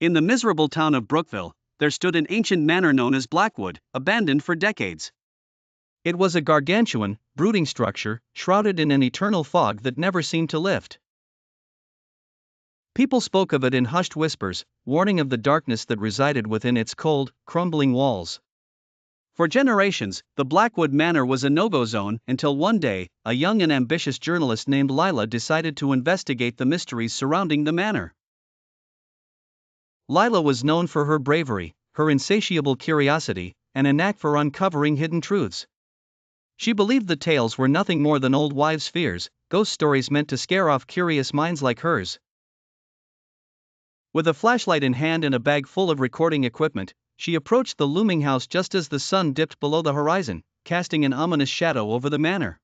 In the miserable town of Brookville, there stood an ancient manor known as Blackwood, abandoned for decades. It was a gargantuan, brooding structure, shrouded in an eternal fog that never seemed to lift. People spoke of it in hushed whispers, warning of the darkness that resided within its cold, crumbling walls. For generations, the Blackwood Manor was a no-go zone until one day, a young and ambitious journalist named Lila decided to investigate the mysteries surrounding the manor. Lila was known for her bravery, her insatiable curiosity, and a knack for uncovering hidden truths. She believed the tales were nothing more than old wives' fears, ghost stories meant to scare off curious minds like hers. With a flashlight in hand and a bag full of recording equipment, she approached the looming house just as the sun dipped below the horizon, casting an ominous shadow over the manor.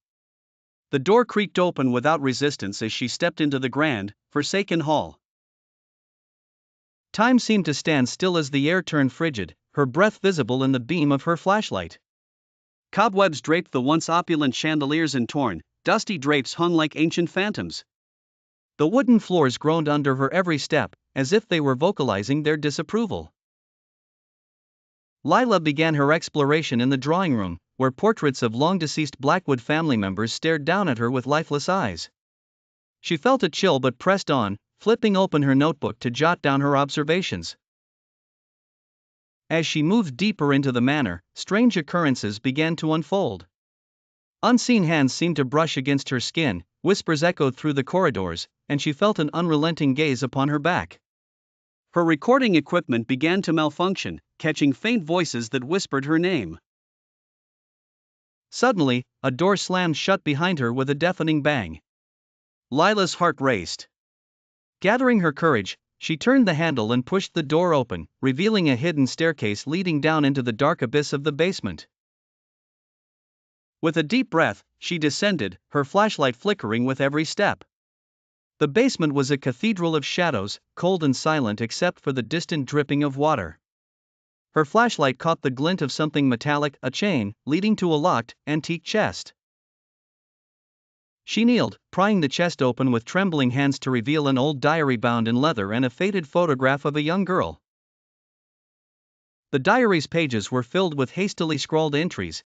The door creaked open without resistance as she stepped into the grand, forsaken hall. Time seemed to stand still as the air turned frigid, her breath visible in the beam of her flashlight. Cobwebs draped the once opulent chandeliers and torn, dusty drapes hung like ancient phantoms. The wooden floors groaned under her every step, as if they were vocalizing their disapproval. Lila began her exploration in the drawing room, where portraits of long-deceased Blackwood family members stared down at her with lifeless eyes. She felt a chill but pressed on, flipping open her notebook to jot down her observations. As she moved deeper into the manor, strange occurrences began to unfold. Unseen hands seemed to brush against her skin, whispers echoed through the corridors, and she felt an unrelenting gaze upon her back. Her recording equipment began to malfunction, catching faint voices that whispered her name. Suddenly, a door slammed shut behind her with a deafening bang. Lila's heart raced. Gathering her courage, she turned the handle and pushed the door open, revealing a hidden staircase leading down into the dark abyss of the basement. With a deep breath, she descended, her flashlight flickering with every step. The basement was a cathedral of shadows, cold and silent except for the distant dripping of water. Her flashlight caught the glint of something metallic, a chain, leading to a locked, antique chest. She kneeled, prying the chest open with trembling hands to reveal an old diary bound in leather and a faded photograph of a young girl. The diary's pages were filled with hastily scrawled entries,